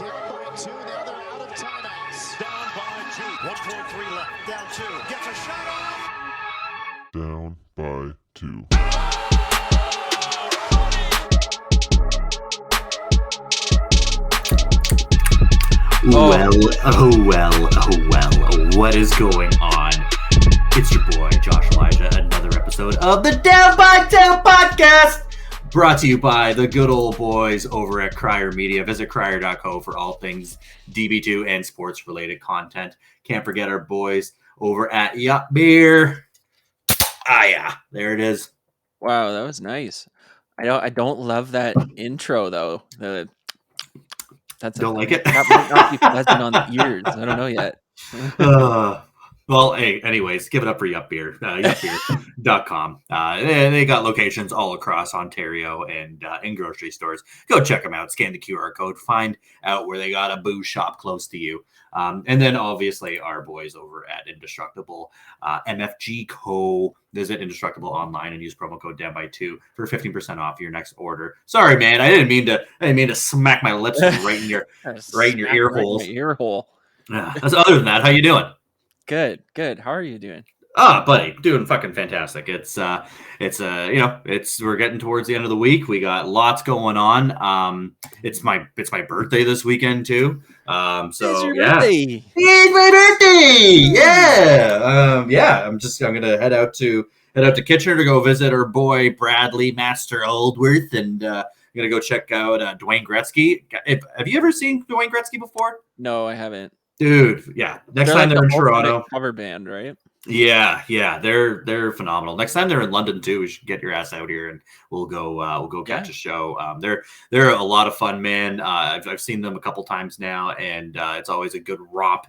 Down by 2, now they're out of timeouts. Down by 2, 1.3 left. Down 2, gets a shot off. Down by 2. Well, what is going on? It's your boy, Josh Elijah, another episode of the Down by 2 Podcast, brought to you by the good old boys over at Crier Media. Visit crier.co for all things DB2 and sports-related content. Can't forget our boys over at Yup Beer. Ah, yeah, there it is. Wow, that was nice. I don't love that intro though. Don't like it? That might not be pleasant on the ears. I don't know yet. Well, hey, anyways, give it up for Yup Beer, yupbeer.com. They got locations all across Ontario and in grocery stores. Go check them out. Scan the QR code. Find out where they got a booze shop close to you. And then, obviously, our boys over at Indestructible, MFG Co. Visit Indestructible online and use promo code DOWN2 for 15% off your next order. Sorry, man, I didn't mean to smack my lips right in your ear holes. Ear hole. Other than that, how you doing? Good. How are you doing? Buddy, doing fucking fantastic. We're getting towards the end of the week. We got lots going on. It's my birthday this weekend too. It's your birthday. It's my birthday. Yeah. I'm gonna head out to Kitchener to go visit our boy Bradley Master Oldworth, and I'm gonna go check out Dwayne Gretzky. Have you ever seen Dwayne Gretzky before? No, I haven't. Dude, yeah. Next time they're in Toronto. Cover band, right? Yeah, they're phenomenal. Next time they're in London too, we should get your ass out here and we'll go catch a show. They're a lot of fun, man. I've seen them a couple times now, and it's always a good romp.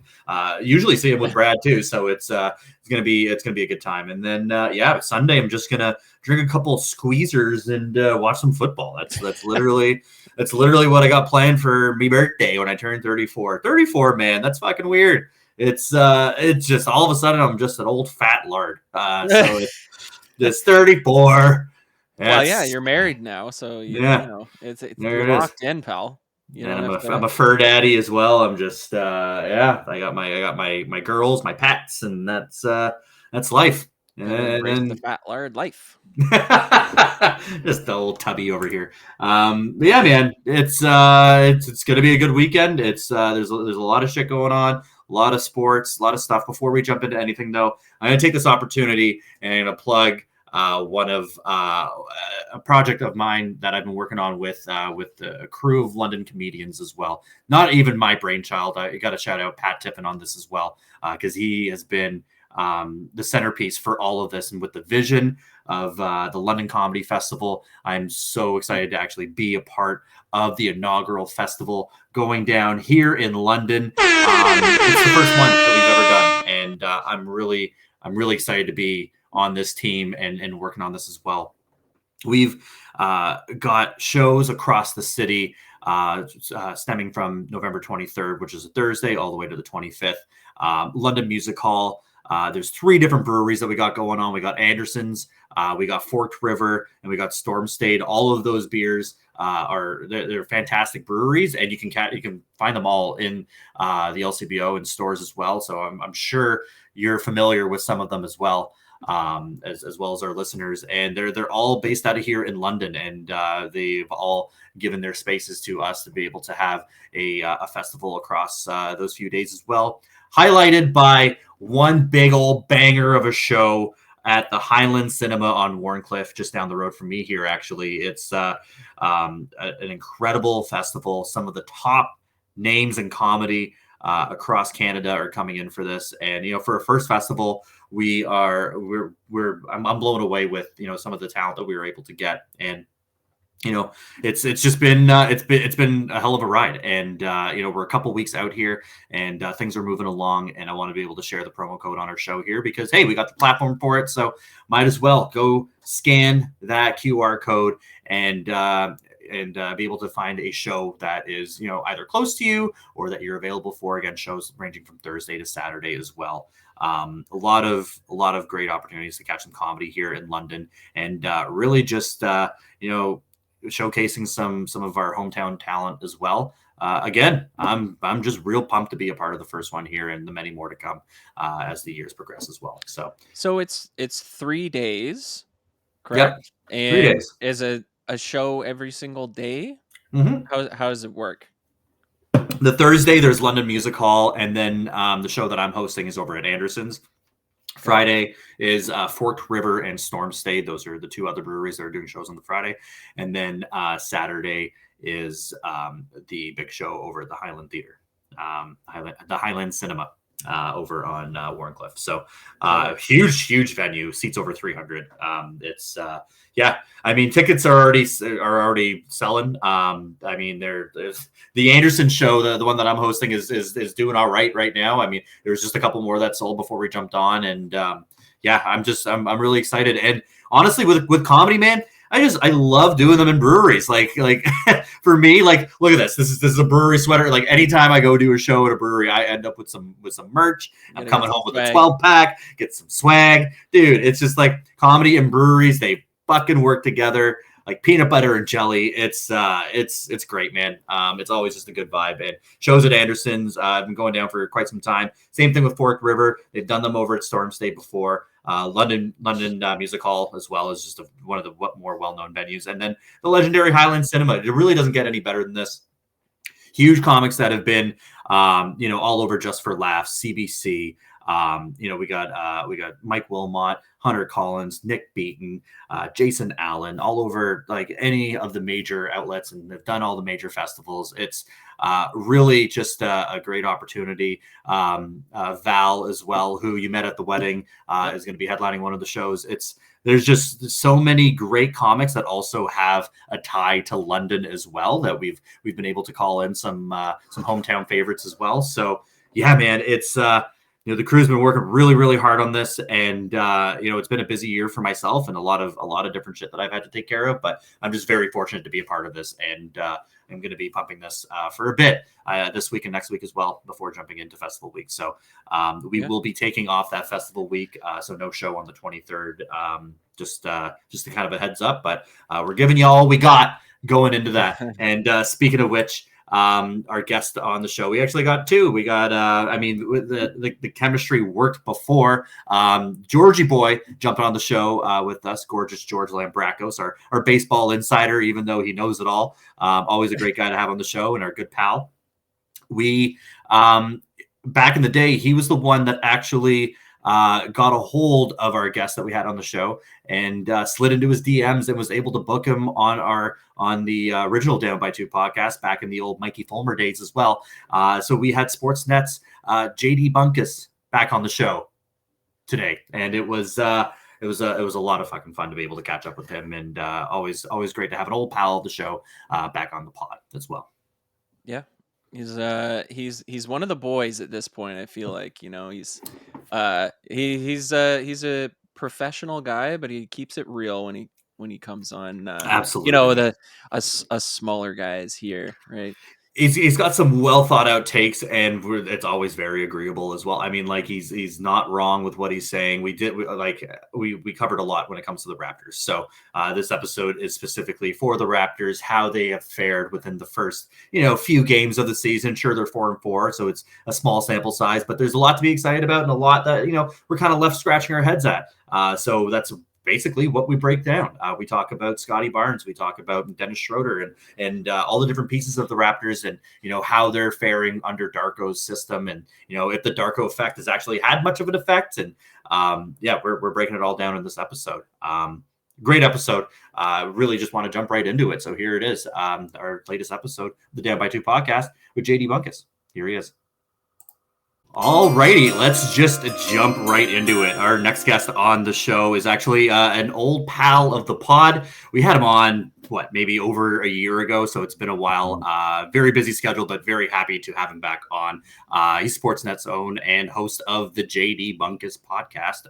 Usually see them with Brad too, so it's gonna be a good time. And then Sunday I'm just gonna drink a couple squeezers and watch some football. That's literally what I got planned for me birthday when I turn 34. 34, man, that's fucking weird. It's just all of a sudden I'm just an old fat lard. So it's 34. Well, yeah, you're married now, so you know it's you're locked in, pal. I'm a fur daddy as well. I'm just I got my girls, my pets, and that's life. And the fat lard life. Just the old tubby over here. But yeah, man, it's gonna be a good weekend. There's a lot of shit going on, a lot of sports, a lot of stuff. Before we jump into anything though, I'm gonna take this opportunity and I'm gonna plug one of a project of mine that I've been working on with a crew of London comedians as well. Not even my brainchild. I got to shout out Pat Tiffin on this as well, because he has been the centerpiece for all of this, and with the vision of the London Comedy Festival, I'm so excited to actually be a part of the inaugural festival going down here in London. It's the first one that we've ever done, and I'm really excited to be on this team and working on this as well. We've got shows across the city stemming from November 23rd, which is a Thursday, all the way to the 25th. London Music Hall. There's 3 different breweries that we got going on. We got Anderson's, we got Forked River, and we got Storm Stayed. All of those beers they're fantastic breweries, and you can find them all in the LCBO and stores as well. So I'm sure you're familiar with some of them as well. As well as our listeners, and they're all based out of here in London, and they've all given their spaces to us to be able to have a festival across those few days as well, highlighted by one big old banger of a show at the Highland Cinema on Warncliffe, just down the road from me here. Actually, it's an incredible festival. Some of the top names in comedy across Canada are coming in for this, and for a first festival, I'm blown away with some of the talent that we were able to get, and it's just been it's been a hell of a ride, and we're a couple weeks out here, and things are moving along, and I want to be able to share the promo code on our show here because hey, we got the platform for it, so might as well go scan that QR code and be able to find a show that is either close to you or that you're available for. Again, shows ranging from Thursday to Saturday as well. A lot of great opportunities to catch some comedy here in London, and really just showcasing some of our hometown talent as well. again, I'm just real pumped to be a part of the first one here, and the many more to come as the years progress as well. So it's 3 days, correct? Yep. And 3 days. Is a show every single day? Mm-hmm. How does it work? The Thursday there's London Music Hall, and then the show that I'm hosting is over at Anderson's. Friday is Forked River and Storm State. Those are the two other breweries that are doing shows on the Friday. And then Saturday is the big show over at the Highland Theater, the Highland Cinema over on Warncliffe. So huge venue, seats over 300. It's I mean, tickets are already selling. I mean, there's the Anderson show, the one that I'm hosting is doing all right now. I mean, there's just a couple more that sold before we jumped on, and I'm really excited. And honestly, with comedy, man, I love doing them in breweries. Like for me, like, look at this. This is a brewery sweater. Like anytime I go do a show at a brewery, I end up with some merch. I'm coming home with a 12-pack, get some swag. Dude, it's just like comedy and breweries, they fucking work together like peanut butter and jelly. It's great, man. It's always just a good vibe. And shows at Anderson's, I've been going down for quite some time. Same thing with Forked River. They've done them over at Storm State before. London Music Hall as well is just one of the more well-known venues. And then the legendary Highland Cinema. It really doesn't get any better than this. Huge comics that have been, all over Just for Laughs, CBC. We got Mike Wilmot, Hunter Collins, Nick Beaton, Jason Allen, all over like any of the major outlets, and they've done all the major festivals. It's really just a great opportunity. Val as well, who you met at the wedding, is going to be headlining one of the shows. There's just so many great comics that also have a tie to London as well, that we've been able to call in some hometown favorites as well. So yeah, man, it's the crew's been working really, really hard on this, and it's been a busy year for myself and a lot of different shit that I've had to take care of. But I'm just very fortunate to be a part of this, and I'm going to be pumping this for a bit this week and next week as well before jumping into festival week. So we will be taking off that festival week, so no show on the 23rd. Just to kind of a heads up, but we're giving you all we got going into that. And speaking of which, our guest on the show, we actually got two. We got the chemistry worked before. Georgie boy jumping on the show with us, gorgeous George Lambracos, our baseball insider, even though he knows it all. Always a great guy to have on the show, and our good pal. We back in the day, he was the one that actually got a hold of our guest that we had on the show, and slid into his DMs and was able to book him on the original Down by Two podcast back in the old Mikey Fulmer days as well. So we had Sportsnet's JD Bunkis back on the show today, and it was a lot of fucking fun to be able to catch up with him, and always great to have an old pal of the show back on the pod as well. Yeah. He's one of the boys at this point. I feel like, he's a professional guy, but he keeps it real when he comes on. Absolutely. A smaller guys here, right? He's got some well thought out takes, and it's always very agreeable as well. I mean, like he's not wrong with what he's saying. We covered a lot when it comes to the Raptors. So this episode is specifically for the Raptors, how they have fared within the first few games of the season. Sure, they're 4-4, so it's a small sample size, but there's a lot to be excited about, and a lot that we're kind of left scratching our heads at. So that's basically what we break down. We talk about Scottie Barnes, we talk about Dennis Schroeder, and all the different pieces of the Raptors, and how they're faring under Darko's system, and if the Darko effect has actually had much of an effect. And we're breaking it all down in this episode. Great episode. Really just want to jump right into it. So here it is, our latest episode of the Down by Two podcast with JD Bunkis. Here he is. Alrighty, let's just jump right into it. Our next guest on the show is actually an old pal of the pod. We had him on, maybe over a year ago, so it's been a while. Very busy schedule, but very happy to have him back on. He's Sportsnet's own and host of the JD Bunkis podcast.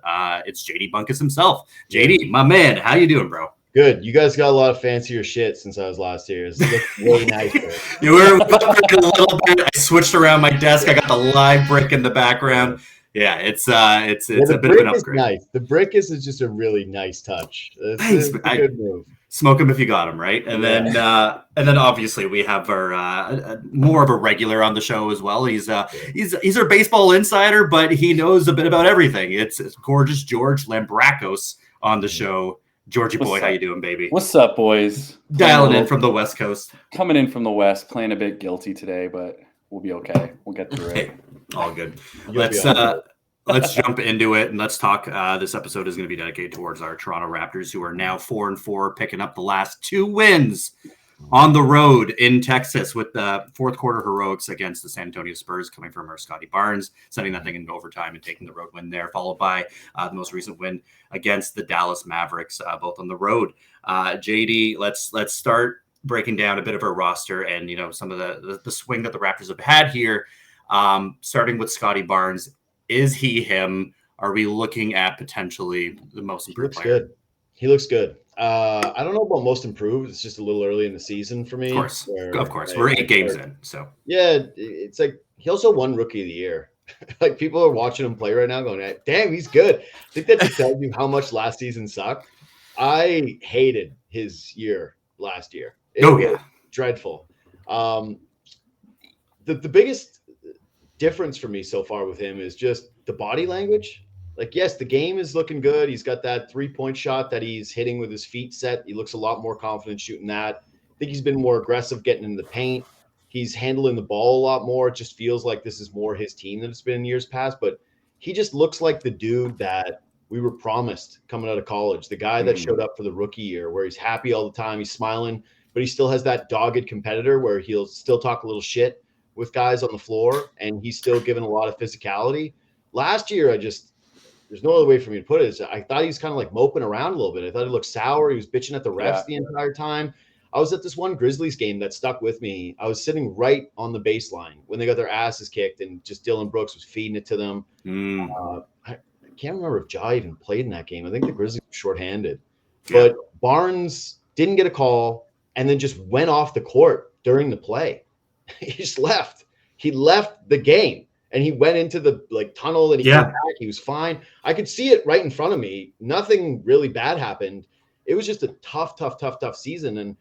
It's JD Bunkis himself. JD, my man, how you doing, bro? Good. You guys got a lot of fancier shit since I was last here. It's really nice. We're upgraded a little bit. I switched around my desk. I got the live brick in the background. Yeah, it's a bit of an upgrade. Nice. The brick is just a really nice touch. It's a good move. Smoke him if you got him, right? And then obviously we have our more of a regular on the show as well. He's our baseball insider, but he knows a bit about everything. It's gorgeous George Lambrakos on the show. Georgie boy, how you doing, baby? What's up, boys? Dialing in from the West Coast. Coming in from the West, playing a bit guilty today, but we'll be okay. We'll get through it. Hey, all good. Let's jump into it and let's talk. This episode is going to be dedicated towards our Toronto Raptors, who are now 4-4, picking up the last 2 wins on the road in Texas with the fourth quarter heroics against the San Antonio Spurs coming from our Scottie Barnes, sending that thing into overtime and taking the road win there, followed by the most recent win against the Dallas Mavericks, both on the road. JD, let's start breaking down a bit of our roster and, you know, some of the swing that the Raptors have had here, starting with Scottie Barnes. Is he him? Are we looking at potentially the most improved player? Good. He looks good. I don't know about most improved. It's just a little early in the season for me. Of course. We're 8 games in. So yeah, it's like he also won Rookie of the Year. Like people are watching him play right now going, damn, he's good. I think that just tells you how much last season sucked. I hated his year last year. It was dreadful. The biggest difference for me so far with him is just the body language. Like, yes, the game is looking good. He's got that 3-point shot that he's hitting with his feet set. He looks a lot more confident shooting that. I think he's been more aggressive getting in the paint. He's handling the ball a lot more. It just feels like this is more his team than it's been in years past. But he just looks like the dude that we were promised coming out of college, the guy that showed up for the rookie year, where he's happy all the time. He's smiling, but he still has that dogged competitor where he'll still talk a little shit with guys on the floor, and he's still given a lot of physicality. Last year, there's no other way for me to put it. I thought he was kind of like moping around a little bit. I thought he looked sour. He was bitching at the refs the entire time. I was at this one Grizzlies game that stuck with me. I was sitting right on the baseline when they got their asses kicked, and just Dylan Brooks was feeding it to them. I can't remember if Ja even played in that game. I think the Grizzlies were shorthanded. But Barnes didn't get a call and then just went off the court during the play. He just left. He left the game and he went into the tunnel and he came back. He was fine. I could see it right in front of me. Nothing really bad happened. It was just a tough season. And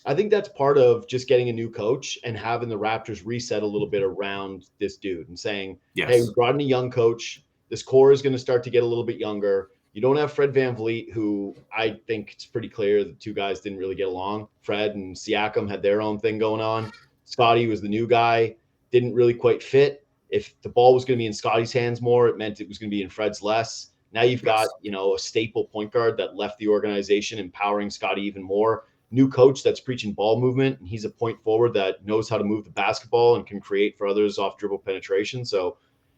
I think that's part of just getting a new coach and having the Raptors reset a little bit around this dude and saying, hey, we brought in a young coach. This core is going to start to get a little bit younger. You don't have Fred VanVleet, who I think it's pretty clear the two guys didn't really get along. Fred and Siakam had their own thing going on. Scottie was the new guy, didn't really quite fit. If the ball was going to be in Scottie's hands more, it meant it was going to be in Fred's less. Now you've got, a staple point guard that left the organization, empowering Scottie even more. New coach that's preaching ball movement, and he's a point forward that knows how to move the basketball and can create for others off dribble penetration. So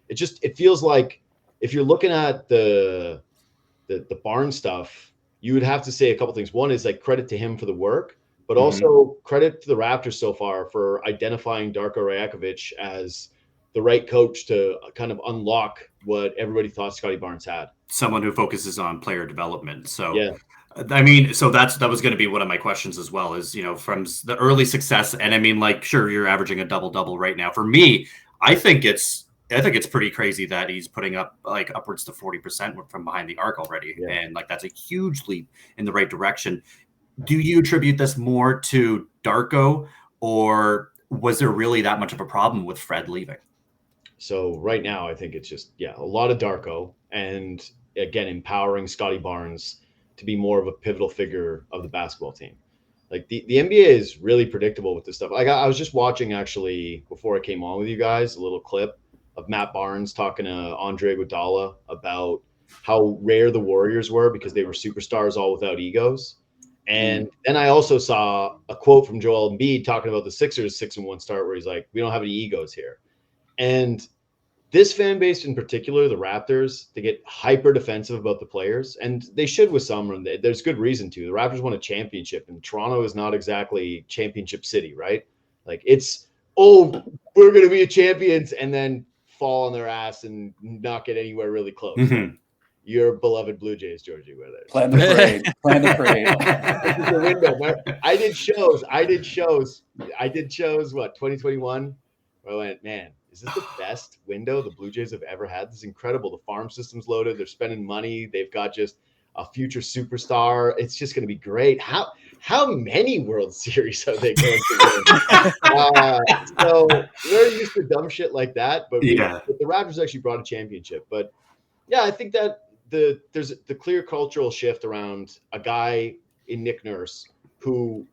it feels like if you're looking at the Barnes stuff, you would have to say a couple things. One is credit to him for the work, but also credit to the Raptors so far for identifying Darko Rajakovic as the right coach to kind of unlock what everybody thought Scottie Barnes had. Someone who focuses on player development. So, I mean, so that was going to be one of my questions as well is, from the early success. And I mean, sure, you're averaging a double-double right now. For me, I think it's pretty crazy that he's putting up upwards to 40% from behind the arc already. Yeah. And that's a huge leap in the right direction. Do you attribute this more to Darko, or was there really that much of a problem with Fred leaving? So right now, I think it's just, a lot of Darko, and again, empowering Scottie Barnes to be more of a pivotal figure of the basketball team. The NBA is really predictable with this stuff. I was just watching, actually, before I came on with you guys, a little clip of Matt Barnes talking to Andre Iguodala about how rare the Warriors were because they were superstars all without egos. And then I also saw a quote from Joel Embiid talking about the Sixers 6-1 start, where he's like, we don't have any egos here. And this fan base in particular, the Raptors, they get hyper defensive about the players, and they should with some. There's good reason to. The Raptors won a championship, and Toronto is not exactly championship city, right? It's, we're going to be a champions, and then fall on their ass and not get anywhere really close. Mm-hmm. Your beloved Blue Jays, Georgie, whether plan the parade. The window. I did shows. What, 2021? Where I went, man, is this the best window the Blue Jays have ever had? This is incredible. The farm system's loaded. They're spending money. They've got just a future superstar. It's just going to be great. How how many World Series are they going to win? So we're used to dumb shit like that, but the Raptors actually brought a championship. But yeah, I think that there's the clear cultural shift around a guy in Nick Nurse who,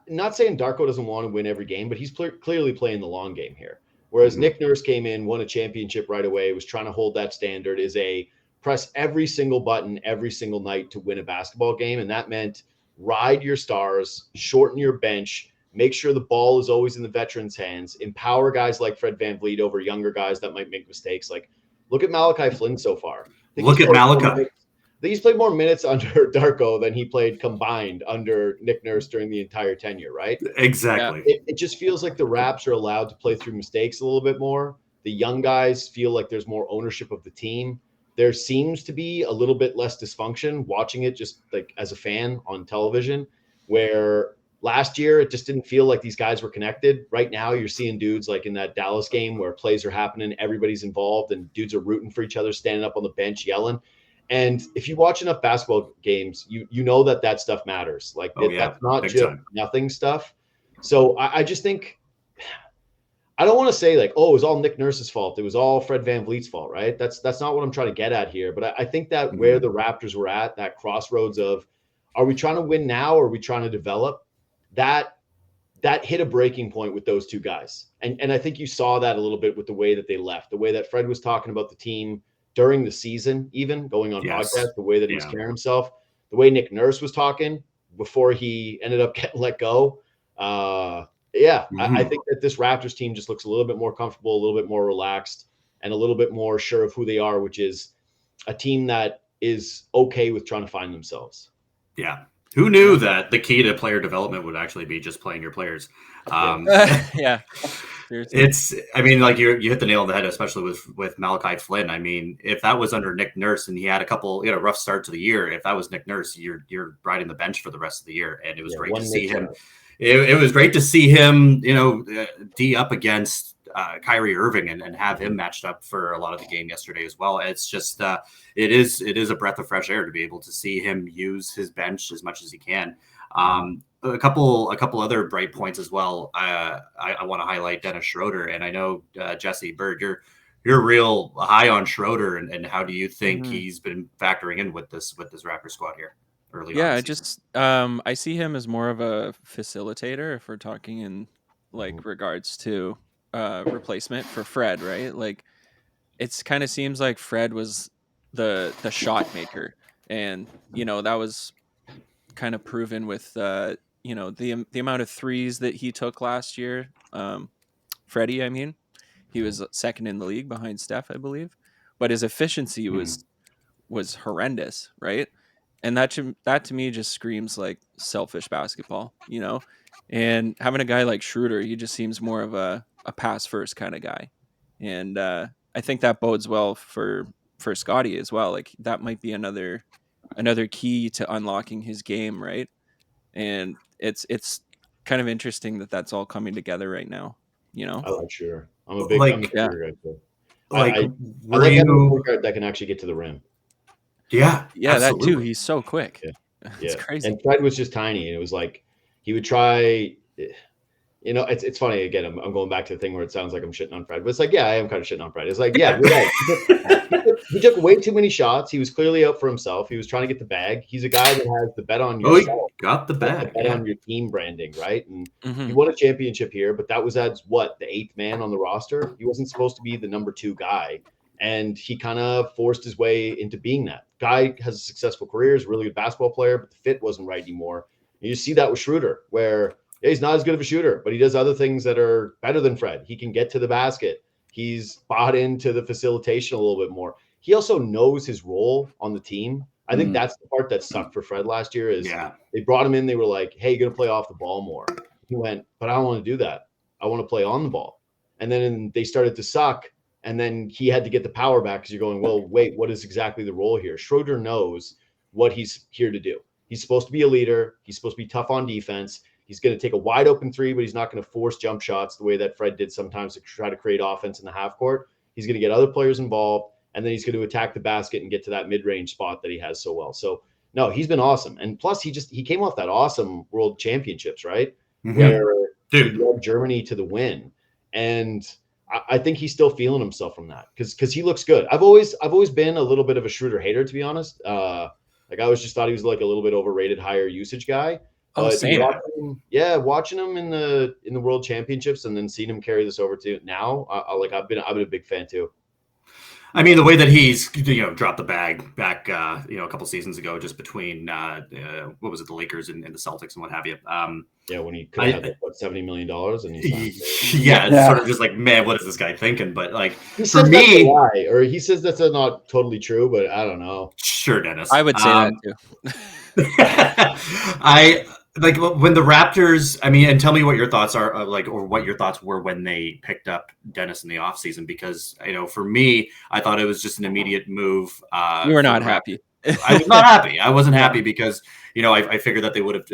not saying Darko doesn't want to win every game, but he's clearly playing the long game here. Whereas Nick Nurse came in, won a championship right away, was trying to hold that standard, is a press every single button every single night to win a basketball game. And that meant ride your stars, shorten your bench, make sure the ball is always in the veterans' hands, empower guys like Fred VanVleet over younger guys that might make mistakes. Like, look at Malachi Flynn so far. Look at Malachi. He's played more minutes under Darko than he played combined under Nick Nurse during the entire tenure, right? Exactly. It just feels like the Raps are allowed to play through mistakes a little bit more. The young guys feel like there's more ownership of the team. There seems to be a little bit less dysfunction watching it just like as a fan on television, where last year it just didn't feel like these guys were connected. Right now you're seeing dudes like in that Dallas game where plays are happening, everybody's involved, and dudes are rooting for each other, standing up on the bench, yelling. And if you watch enough basketball games, you know that stuff matters. Like that's not big just time. nothing stuff. So I just think, I don't want to say like, oh, it was all Nick Nurse's fault. It was all Fred VanVleet's fault, right? That's not what I'm trying to get at here. But I think that where the Raptors were at, that crossroads of, are we trying to win now or are we trying to develop? That hit a breaking point with those two guys. And I think you saw that a little bit with the way that they left, the way that Fred was talking about the team during the season, even going on podcast, the way that he was carrying himself, the way Nick Nurse was talking before he ended up getting let go. I think that this Raptors team just looks a little bit more comfortable, a little bit more relaxed, and a little bit more sure of who they are, which is a team that is okay with trying to find themselves. Yeah. Who knew that the key to player development would actually be just playing your players? Yeah. It's, I mean, like you hit the nail on the head, especially with Malachi Flynn. I mean, if that was under Nick Nurse and he had a rough start to the year, if that was Nick Nurse, you're riding the bench for the rest of the year. And it was great to see him. It was great to see him, D up against Kyrie Irving and have him matched up for a lot of the game yesterday as well. It's just it is a breath of fresh air to be able to see him use his bench as much as he can. A couple other bright points as well. I want to highlight Dennis Schroeder, and I know Jesse Bird, you're real high on Schroeder, and how do you think he's been factoring in with this Raptor squad here early on? Yeah, I see him as more of a facilitator if we're talking in like regards to replacement for Fred, right? Like it's kind of seems like Fred was the shot maker, and that was kind of proven with the amount of threes that he took last year. Freddie, I mean, he was second in the league behind Steph, I believe, but his efficiency was horrendous, right? And that to me just screams like selfish basketball, and having a guy like Schroeder, he just seems more of a pass first kind of guy. And I think that bodes well for Scottie as well. Like that might be another key to unlocking his game, right? And it's kind of interesting that that's all coming together right now. I like Schroeder. I'm a big Schroeder guy too. I like having a point guard that can actually get to the rim. Yeah, that too. He's so quick. Yeah. It's crazy. And Fred was just tiny, and it was like he would try. It's funny again. I'm going back to the thing where it sounds like I'm shitting on Fred, but it's like, yeah, I am kind of shitting on Fred. It's like, yeah, you're right. He took way too many shots. He was clearly out for himself. He was trying to get the bag. He's a guy that has the bet on yourself. He got the bag. Bet on your team branding, right? And he won a championship here, but that was as the eighth man on the roster. He wasn't supposed to be the number 2 guy, and he kind of forced his way into being that. Guy has a successful career, is a really good basketball player, but the fit wasn't right anymore. And you see that with Schroeder, where he's not as good of a shooter, but he does other things that are better than Fred. He can get to the basket. He's bought into the facilitation a little bit more. He also knows his role on the team. I think that's the part that sucked for Fred last year is they brought him in. They were like, hey, you're going to play off the ball more. He went, but I don't want to do that. I want to play on the ball. And then they started to suck. And then he had to get the power back because you're going, well, wait, what is exactly the role here? Schroeder knows what he's here to do. He's supposed to be a leader. He's supposed to be tough on defense. He's going to take a wide open three, but he's not going to force jump shots the way that Fred did sometimes to try to create offense in the half court. He's going to get other players involved, and then he's going to attack the basket and get to that mid-range spot that he has so well. So no, he's been awesome. And plus he came off that awesome World Championships, right? Mhm. Where he Dude. led Germany to the win. And I think he's still feeling himself from that because he looks good. I've always been a little bit of a Schroeder hater, to be honest. Like I always just thought he was like a little bit overrated, higher usage guy. Oh, But same. watching him in the World Championships and then seeing him carry this over to now, I've been a big fan too. I mean, the way that he's dropped the bag back a couple seasons ago, just between what was it, the Lakers and the Celtics and what have you. When he could have had $70 million and it's sort of just like, man, what is this guy thinking? But like he for says me, that's a lie, or he says that's not totally true, but I don't know. Sure, Dennis. I would say that too. I like when the Raptors, I mean, and tell me what your thoughts are or what your thoughts were when they picked up Dennis in the offseason, because for me, I thought it was just an immediate move. You were not happy. I was not happy. I wasn't happy because, I figured that they would have,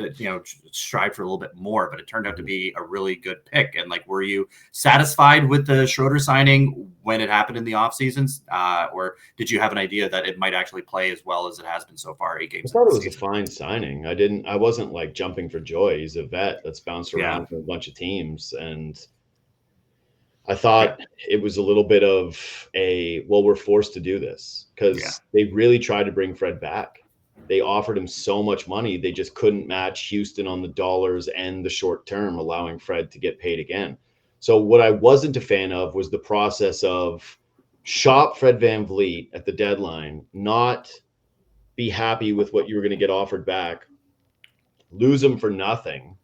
strived for a little bit more, but it turned out to be a really good pick. And like, were you satisfied with the Schroeder signing when it happened in the off seasons? Or did you have an idea that it might actually play as well as it has been so far? 8 games. I thought it was a fine signing. I wasn't like jumping for joy. He's a vet that's bounced around for a bunch of teams. And I thought it was a little bit of we're forced to do this because they really tried to bring Fred back. They offered him so much money. They just couldn't match Houston on the dollars and the short term, allowing Fred to get paid again. So what I wasn't a fan of was the process of shop Fred VanVleet at the deadline, not be happy with what you were going to get offered back, lose him for nothing,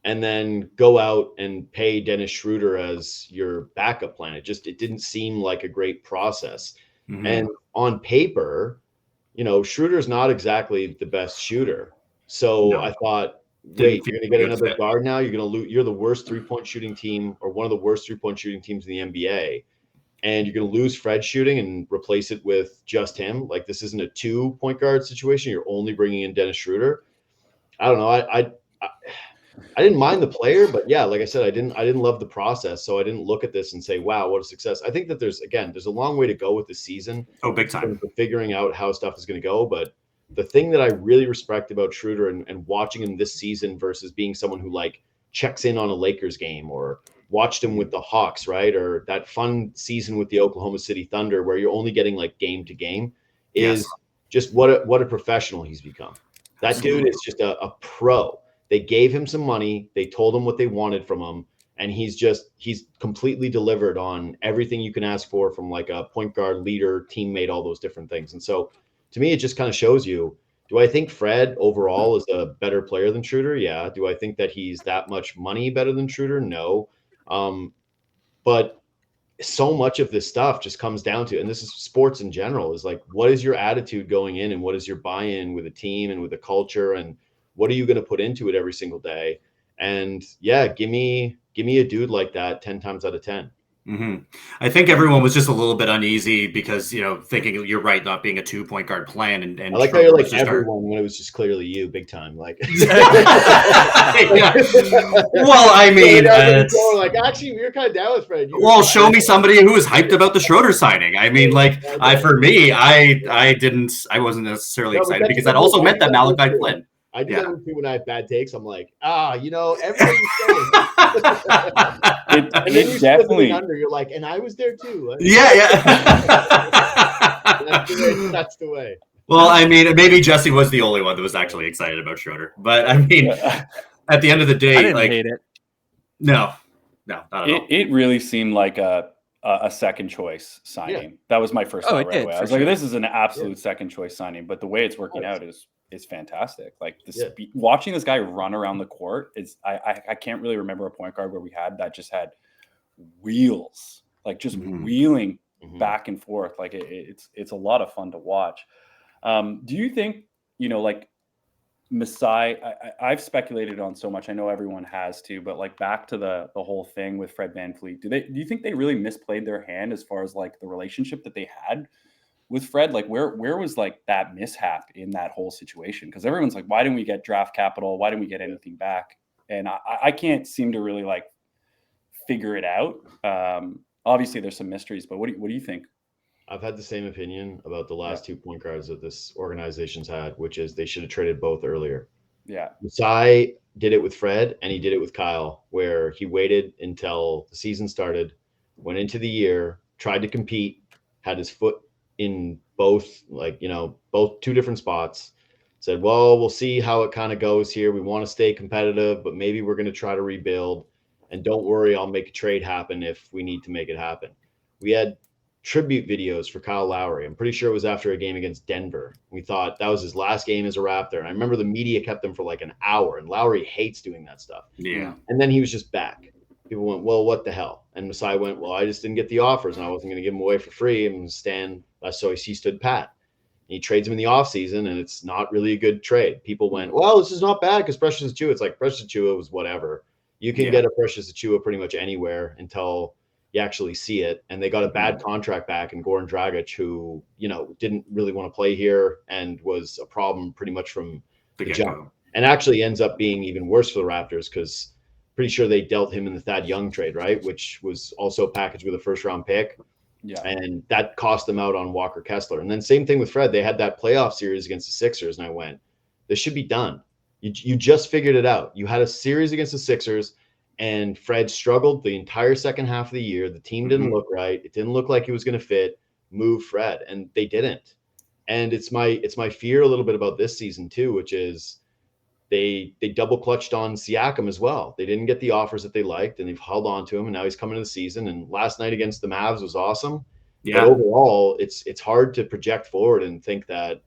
and then go out and pay Dennis Schroeder as your backup plan. It didn't seem like a great process. Mm-hmm. And on paper, Schroeder's not exactly the best shooter. So I thought, wait, you're going to get another guard now? You're going to lose. You're the worst 3-point shooting team, or one of the worst 3-point shooting teams in the NBA. And you're going to lose Fred shooting and replace it with just him. Like, this isn't a 2-point guard situation. You're only bringing in Dennis Schroeder. I don't know. I didn't mind the player, but like I said, I didn't love the process. So I didn't look at this and say, wow, what a success. I think that there's a long way to go with the season. Oh, big time. For figuring out how stuff is going to go. But the thing that I really respect about Schroeder and watching him this season versus being someone who like checks in on a Lakers game or watched him with the Hawks, right? Or that fun season with the Oklahoma City Thunder where you're only getting like game to game is just what a professional he's become. That dude is just a pro. They gave him some money. They told him what they wanted from him. And he's completely delivered on everything you can ask for from like a point guard, leader, teammate, all those different things. And so to me, it just kind of shows you, do I think Fred overall is a better player than Schroeder? Yeah. Do I think that he's that much money better than Schroeder? No. But so much of this stuff just comes down to, and this is sports in general, is like, what is your attitude going in and what is your buy-in with a team and with a culture, and what are you going to put into it every single day? And give me a dude like that 10 times out of 10. Mm-hmm. I think everyone was just a little bit uneasy because, thinking you're right, not being a 2-point guard plan. And I like how you're like everyone when it was just clearly you, big time. Like, well, I mean, like actually, we were kind of down with Fred. Show me somebody who was hyped about the Schroeder signing. I mean, I wasn't necessarily excited because that also meant that Malachi Flynn. I do that too when I have bad takes. I'm like, everybody's saying. And then you definitely under. You're like, and I was there too. That's the way. Well, I mean, maybe Jesse was the only one that was actually excited about Schroeder, but I mean, at the end of the day, I didn't hate it. No, not at all. It really seemed like a second choice signing. That was my first thought right away. I was like, this is an absolute second choice signing, but the way it's working out is fantastic. Like watching this guy run around the court is I can't really remember a point guard where we had that just had wheels, like just wheeling back and forth. Like it's a lot of fun to watch. Do you think, like Masai, I've speculated on so much. I know everyone has too, but like back to the whole thing with Fred VanVleet, do you think they really misplayed their hand as far as like the relationship that they had with Fred? Like where was like that mishap in that whole situation? Because everyone's like, why didn't we get draft capital? Why didn't we get anything back? And I can't seem to really like figure it out. Obviously there's some mysteries, but what do you think? I've had the same opinion about the last 2 point guards that this organization's had, which is they should have traded both earlier. Yeah. Masai did it with Fred and he did it with Kyle, where he waited until the season started, went into the year, tried to compete, had his foot in both, both two different spots, said, well, we'll see how it kind of goes here. We want to stay competitive, but maybe we're going to try to rebuild. And don't worry, I'll make a trade happen if we need to make it happen. We had tribute videos for Kyle Lowry. I'm pretty sure it was after a game against Denver. We thought that was his last game as a Raptor. And I remember the media kept him for like an hour, and Lowry hates doing that stuff. Yeah. And then he was just back. People went, well, what the hell? And Masai went, well, I just didn't get the offers and I wasn't going to give them away for free. And so he stood pat. And he trades him in the offseason, and it's not really a good trade. People went, well, this is not bad because Precious Achiuwa. It's like Precious Achiuwa was whatever. You can get a Precious Achiuwa pretty much anywhere until you actually see it. And they got a bad contract back in Goran Dragic, who, didn't really want to play here and was a problem pretty much from the jump. And actually ends up being even worse for the Raptors because pretty sure they dealt him in the Thad Young trade, right? Which was also packaged with a first-round pick. Yeah. And that cost them out on Walker Kessler. And then same thing with Fred. They had that playoff series against the Sixers, and I went, this should be done. You just figured it out. You had a series against the Sixers, and Fred struggled the entire second half of the year. The team didn't look right. It didn't look like he was going to fit. Move Fred, and they didn't. And it's my fear a little bit about this season too, which is they double clutched on Siakam as well. They didn't get the offers that they liked, and they've held on to him, and now he's coming to the season. And last night against the Mavs was awesome. Yeah. But overall, it's hard to project forward and think that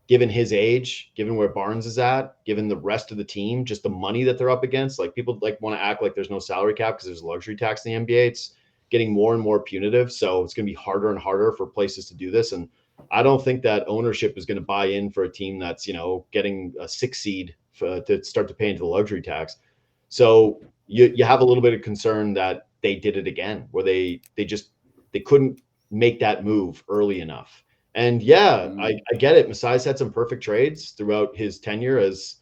given his age, given where Barnes is at, given the rest of the team, just the money that they're up against, like people want to act like there's no salary cap because there's a luxury tax in the NBA. It's getting more and more punitive. So it's going to be harder and harder for places to do this. And I don't think that ownership is going to buy in for a team that's, getting a 6 seed to start to pay into the luxury tax. So you have a little bit of concern that they did it again, where they couldn't make that move early enough. And I get it. Masai's had some perfect trades throughout his tenure as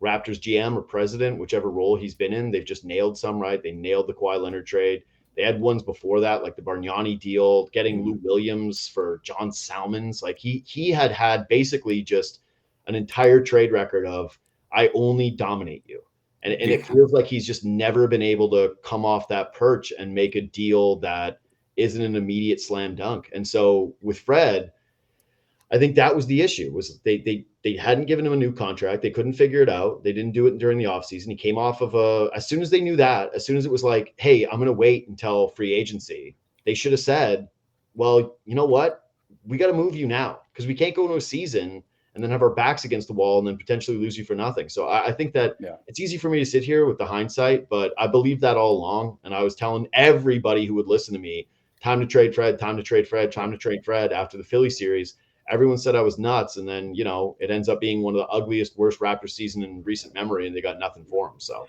Raptors GM or president, whichever role he's been in. They've just nailed some, right? They nailed the Kawhi Leonard trade. They had ones before that, like the Bargnani deal, getting Lou Williams for John Salmons. Like he had basically just an entire trade record of, I only dominate you. And it feels like he's just never been able to come off that perch and make a deal that isn't an immediate slam dunk. And so with Fred, I think that was the issue, was they hadn't given him a new contract. They couldn't figure it out. They didn't do it during the offseason. He came off of as soon as they knew that, as soon as it was like, hey, I'm going to wait until free agency, they should have said, well, you know what? We got to move you now because we can't go into a season and then have our backs against the wall and then potentially lose you for nothing. So I think that it's easy for me to sit here with the hindsight, but I believed that all along. And I was telling everybody who would listen to me, time to trade Fred, time to trade Fred, time to trade Fred after the Philly series. Everyone said I was nuts. And then, it ends up being one of the ugliest, worst Raptors season in recent memory, and they got nothing for him. So,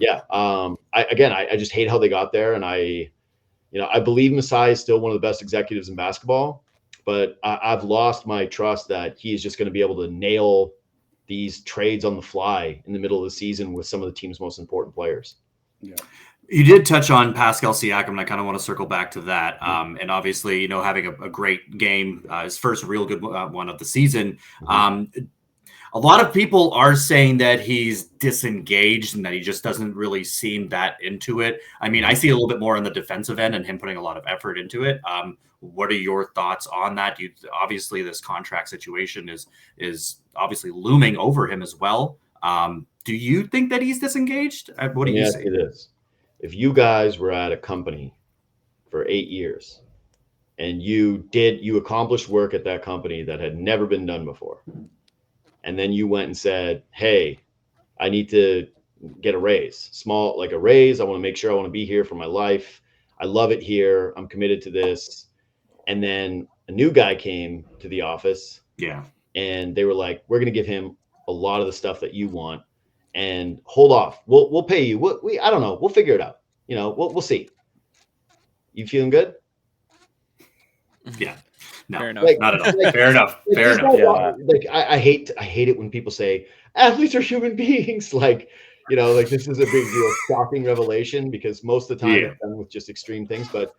I just hate how they got there. And I believe Masai is still one of the best executives in basketball, but I've lost my trust that he is just going to be able to nail these trades on the fly in the middle of the season with some of the team's most important players. Yeah. You did touch on Pascal Siakam, and I kind of want to circle back to that. And obviously, having a great game, his first real good one of the season. A lot of people are saying that he's disengaged and that he just doesn't really seem that into it. I mean, I see a little bit more on the defensive end and him putting a lot of effort into it. What are your thoughts on that? Obviously, this contract situation is obviously looming over him as well. Do you think that he's disengaged? What do you say? It is. If you guys were at a company for 8 years and you accomplished work at that company that had never been done before, and then you went and said, hey, I need to get a raise, small, like a raise. I want to make sure I want to be here for my life. I love it here. I'm committed to this. And then a new guy came to the office. Yeah. And they were like, we're going to give him a lot of the stuff that you want. And hold off. We'll pay you. I don't know. We'll figure it out. We'll see. You feeling good? Yeah. No, fair enough. Not at all. Fair enough. Fair enough. Yeah. Like I hate it when people say athletes are human beings. Like this is a big deal, shocking revelation, because most of the time it's done with just extreme things. But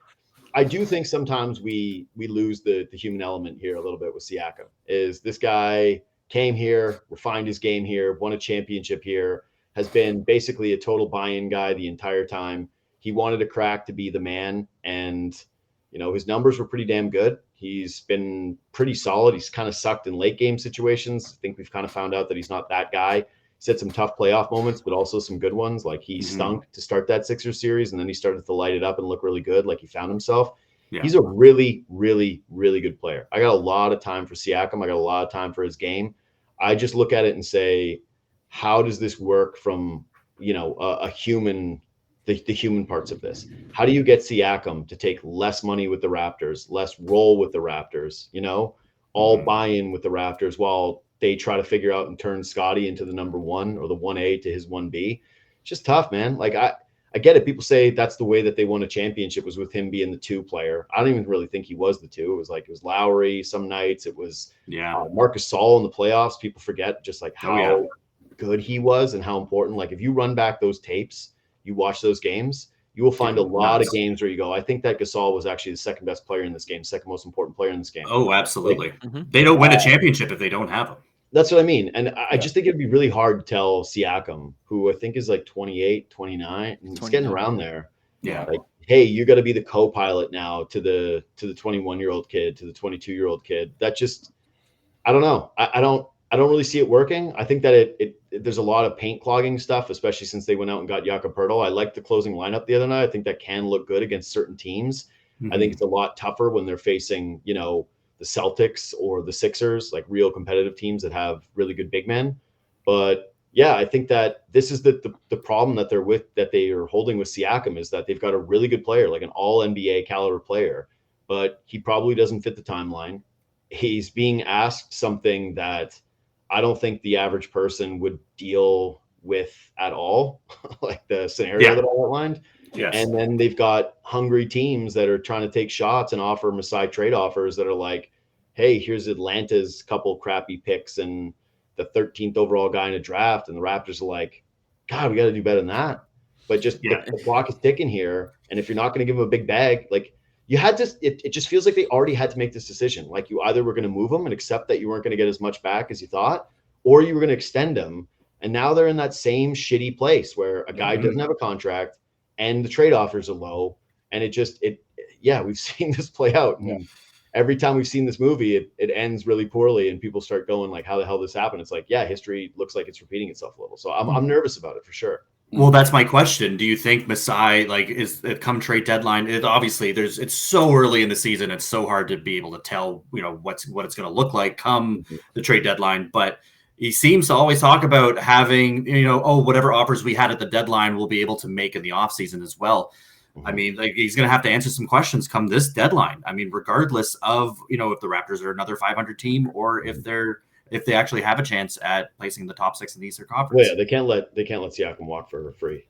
I do think sometimes we lose the human element here a little bit with Siakam. Is this guy came here, refined his game here, won a championship here, has been basically a total buy-in guy the entire time. He wanted a crack to be the man, and his numbers were pretty damn good. He's been pretty solid. He's kind of sucked in late game situations. I think we've kind of found out that he's not that guy. He's had some tough playoff moments, but also some good ones. Like he stunk to start that Sixers series, and then he started to light it up and look really good. Like he found himself. Yeah. He's a really, really, really good player. I got a lot of time for Siakam. I got a lot of time for his game. I just look at it and say, how does this work from, a human, the human parts of this? How do you get Siakam to take less money with the Raptors, less role with the Raptors, all buy-in with the Raptors while they try to figure out and turn Scottie into the number 1 or the 1A to his 1B? It's just tough, man. Like I get it. People say that's the way that they won a championship was with him being the 2 player. I don't even really think he was the 2. It was Lowry some nights. It was Marcus Gasol in the playoffs. People forget just like how good he was and how important. Like if you run back those tapes, you watch those games, you will find a lot of games where you go, I think that Gasol was actually the second best player in this game, second most important player in this game. Oh, absolutely. They don't win a championship if they don't have him. That's what I mean. And I just think it'd be really hard to tell Siakam, who I think is like 28, 29, and he's getting around there. Yeah. Like, hey, you got to be the co-pilot now to the 21-year-old kid, to the 22-year-old kid. That just, I don't know. I don't really see it working. I think that there's a lot of paint clogging stuff, especially since they went out and got Jakob Poeltl. I liked the closing lineup the other night. I think that can look good against certain teams. I think it's a lot tougher when they're facing, the Celtics or the Sixers, like real competitive teams that have really good big men. But yeah, I think that this is the problem that they are holding with Siakam, is that they've got a really good player, like an all NBA caliber player, but he probably doesn't fit the timeline. He's being asked something that I don't think the average person would deal with at all, like the scenario that I outlined. Yes. And then they've got hungry teams that are trying to take shots and offer Masai trade offers that are like, hey, here's Atlanta's couple crappy picks and the 13th overall guy in a draft. And the Raptors are like, God, we got to do better than that. But just the clock is ticking here. And if you're not going to give them a big bag, like you had to, it just feels like they already had to make this decision. Like you either were going to move them and accept that you weren't going to get as much back as you thought, or you were going to extend them. And now they're in that same shitty place where a guy doesn't have a contract and the trade offers are low. And we've seen this play out. And every time we've seen this movie, it ends really poorly and people start going like, how the hell this happened? It's like, history looks like it's repeating itself a little. So I'm nervous about it for sure. Well, that's my question. Do you think Masai, is it come trade deadline? It's so early in the season. It's so hard to be able to tell, what it's going to look like come the trade deadline. But he seems to always talk about having, whatever offers we had at the deadline, we'll be able to make in the offseason as well. I mean, he's going to have to answer some questions come this deadline. I mean, regardless of, if the Raptors are another 500 team or if they actually have a chance at placing the top 6 in the Eastern Conference. Well, yeah, they can't let Siakam walk for free.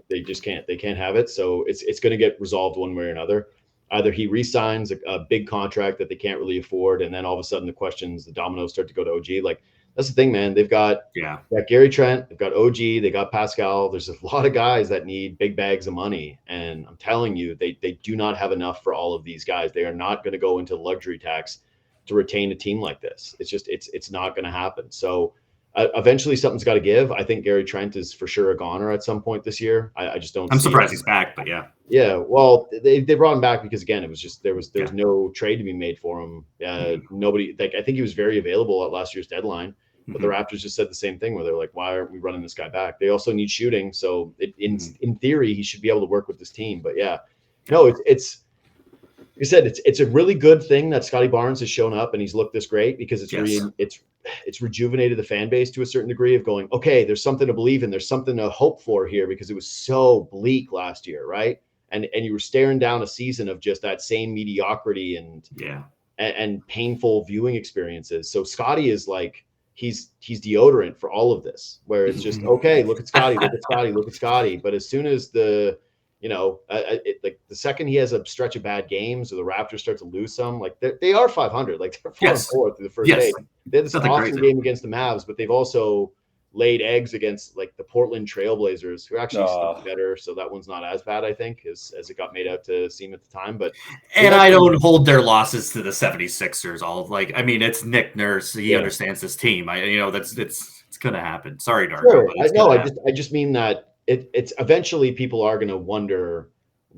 They just can't. They can't have it. So it's going to get resolved one way or another. Either he re-signs a big contract that they can't really afford, and then all of a sudden the dominoes start to go to OG. Like that's the thing, man. They've got Gary Trent, they've got OG, they got Pascal. There's a lot of guys that need big bags of money, and I'm telling you, they do not have enough for all of these guys. They are not going to go into luxury tax to retain a team like this. It's just it's not going to happen. So eventually something's got to give. I think Gary Trent is for sure a goner at some point this year. I just don't. I'm surprised he's back, but yeah. Yeah, well, they brought him back because again, it was just there was no trade to be made for him. Nobody. I think he was very available at last year's deadline, but the Raptors just said the same thing where they're like, why aren't we running this guy back? They also need shooting, so in theory he should be able to work with this team. But it's. Like I said, it's a really good thing that Scottie Barnes has shown up and he's looked this great because it's rejuvenated the fan base to a certain degree of going, okay, there's something to believe in. There's something to hope for here because it was so bleak last year, right? And you were staring down a season of just that same mediocrity and painful viewing experiences. So Scottie is like, he's deodorant for all of this, where it's just, okay, look at Scottie, look at Scottie, look at Scottie. But as soon as the second he has a stretch of bad games or the Raptors start to lose some, like they are 500, like they're 4-4 through the first day. They had this awesome game against the Mavs, but they've also laid eggs against like the Portland Trailblazers, who are actually slightly better. So that one's not as bad, I think, as it got made out to seem at the time. But I don't hold their losses to the 76ers. It's Nick Nurse. He understands this team. It's going to happen. Sorry, Darko. Sure. I just mean that it's eventually people are going to wonder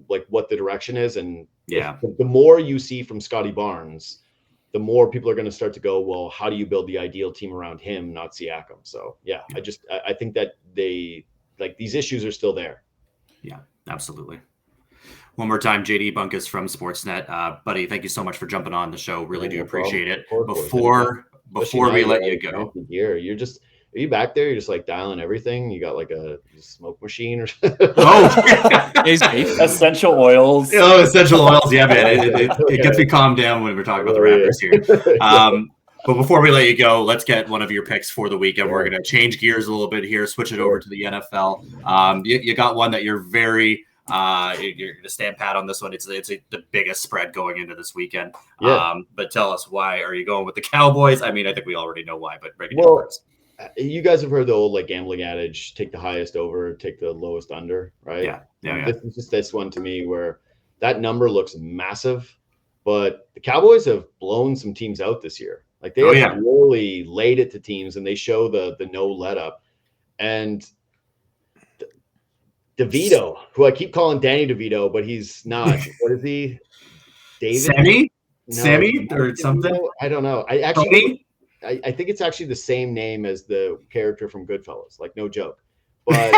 like what the direction is. And the more you see from Scottie Barnes, the more people are going to start to go, well, how do you build the ideal team around him, not Siakam? So, I think that these issues are still there. Yeah, absolutely. One more time, JD Bunkis from Sportsnet. Buddy, thank you so much for jumping on the show. Really do appreciate it. Before we let you go. Are you back there? You're just like dialing everything. You got like a smoke machine or essential oils. Oh, essential oils. Yeah, man. It gets me calmed down when we're talking about the Raptors here. But before we let you go, let's get one of your picks for the weekend. We're going to change gears a little bit here, switch it over to the NFL. You got one that you're very you're going to stand pat on this one. It's the biggest spread going into this weekend. But tell us, why are you going with the Cowboys? I mean, I think we already know why, but break it down for us. You guys have heard the old like gambling adage: take the highest over, take the lowest under, right? Yeah. This is just this one to me where that number looks massive, but the Cowboys have blown some teams out this year. Like they have really laid it to teams, and they show the no let up. And DeVito, who I keep calling Danny DeVito, but he's not. What is he? David? Sammy or something? I don't know. I think it's actually the same name as the character from Goodfellas, like no joke. But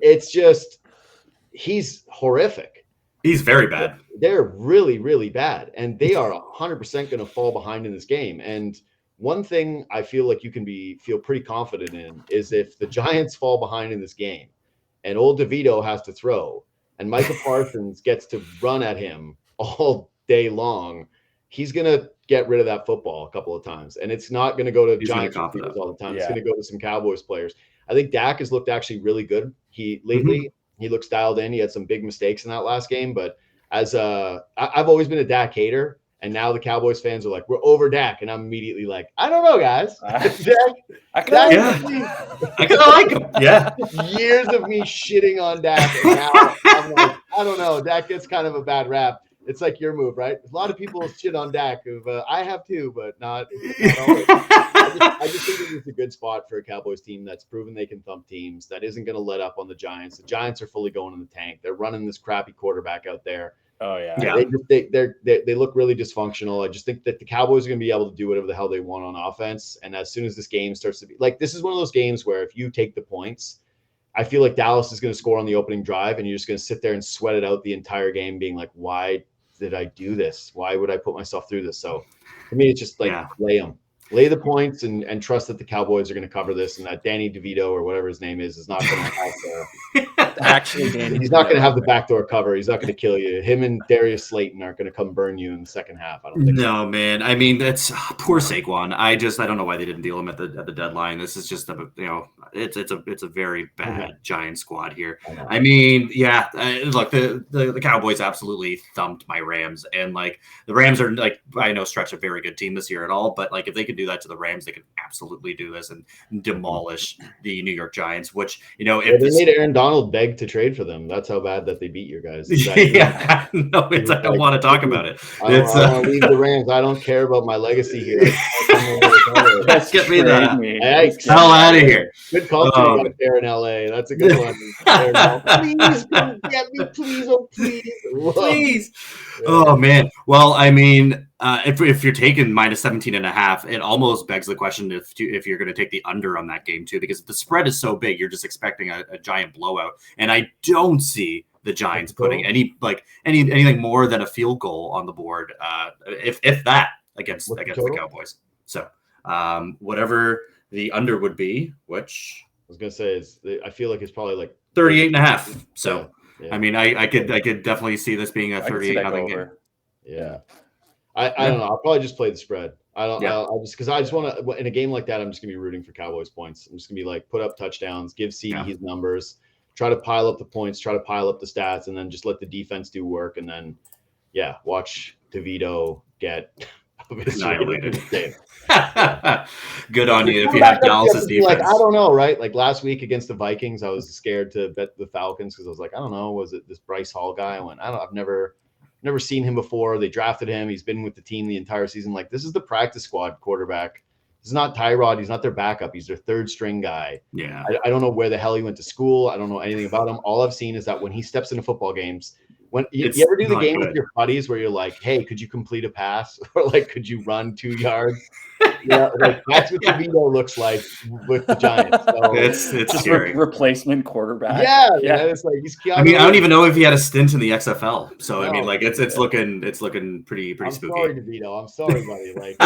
it's just, he's horrific. He's very bad. They're really, really bad. And they are 100% going to fall behind in this game. And one thing I feel like you can feel pretty confident in is if the Giants fall behind in this game and old DeVito has to throw and Micah Parsons gets to run at him all day long, he's going to get rid of that football a couple of times. And it's not going to go to Giants all the time. It's going to go to some Cowboys players. I think Dak has looked actually really good. He looks dialed in. He had some big mistakes in that last game, but as I've always been a Dak hater, and now the Cowboys fans are like, we're over Dak. And I'm immediately like, I don't know, guys. I kind of like him. Yeah. Years of me shitting on Dak. And now I'm like, I don't know. Dak gets kind of a bad rap. It's like your move, right? A lot of people shit on Dak. I have too, but not always. I just think it's a good spot for a Cowboys team that's proven they can thump teams, that isn't going to let up on the Giants. The Giants are fully going in the tank. They're running this crappy quarterback out there. Oh, yeah. They look really dysfunctional. I just think that the Cowboys are going to be able to do whatever the hell they want on offense. And as soon as this game starts to be like, this is one of those games where if you take the points, I feel like Dallas is going to score on the opening drive, and you're just going to sit there and sweat it out the entire game, being like, why did I do this? Why would I put myself through this? So for me, it's just like lay the points and trust that the Cowboys are going to cover this, and that Danny DeVito or whatever his name is not going to have actually Danny. He's not going to have the backdoor cover. He's not going to kill you. Him and Darius Slayton aren't going to come burn you in the second half. I don't think. No, man. I mean, that's poor Saquon. I don't know why they didn't deal him at the deadline. This is just it's a very bad Giant squad here. I mean, look, the Cowboys absolutely thumped my Rams, and like the Rams are like, I know stretch a very good team this year at all, but like if they could do that to the Rams, they could absolutely do this and demolish the New York Giants, which, if they made Aaron Donald beg to trade for them. That's how bad that they beat you guys. I don't want to talk about it. I want to leave the Rams. I don't care about my legacy here. Let's get me the hell out of here. Good culture right there in LA. That's a good one. Please come get me, please, oh please. Please. Oh man. Well, I mean, if you're taking -17.5, it almost begs the question if you're going to take the under on that game too, because if the spread is so big, you're just expecting a giant blowout, and I don't see the Giants putting anything more than a field goal on the board, if that against the Cowboys. So whatever the under would be, which I was going to say I feel like it's probably like 38.5. So yeah. I mean, I could definitely see this being a 38-0 game. Yeah. I don't know. I'll probably just play the spread. Because I just want to, in a game like that, I'm just going to be rooting for Cowboys points. I'm just going to be like, put up touchdowns, give CD his numbers, try to pile up the points, try to pile up the stats, and then just let the defense do work. And then, watch DeVito get of his Annihilated. game. Good on you if you have Dallas's defense. Like, I don't know, right? Like last week against the Vikings, I was scared to bet the Falcons because I was like, I don't know, was it this Bryce Hall guy? I went, I've never seen him before. They drafted him. He's been with the team the entire season. Like, this is the practice squad quarterback. This is not Tyrod. He's not their backup. He's their third string guy. Yeah. I don't know where the hell he went to school. I don't know anything about him. All I've seen is that when he steps into football games, when you ever do the game with your buddies where you're like, hey, could you complete a pass? Or like, could you run 2 yards? Yeah, like that's what DeVito looks like with the Giants. So, it's just replacement quarterback. Yeah. It's like I don't even know if he had a stint in the XFL. So I mean, like it's looking pretty I'm spooky. Sorry, DeVito. I'm sorry, buddy. Like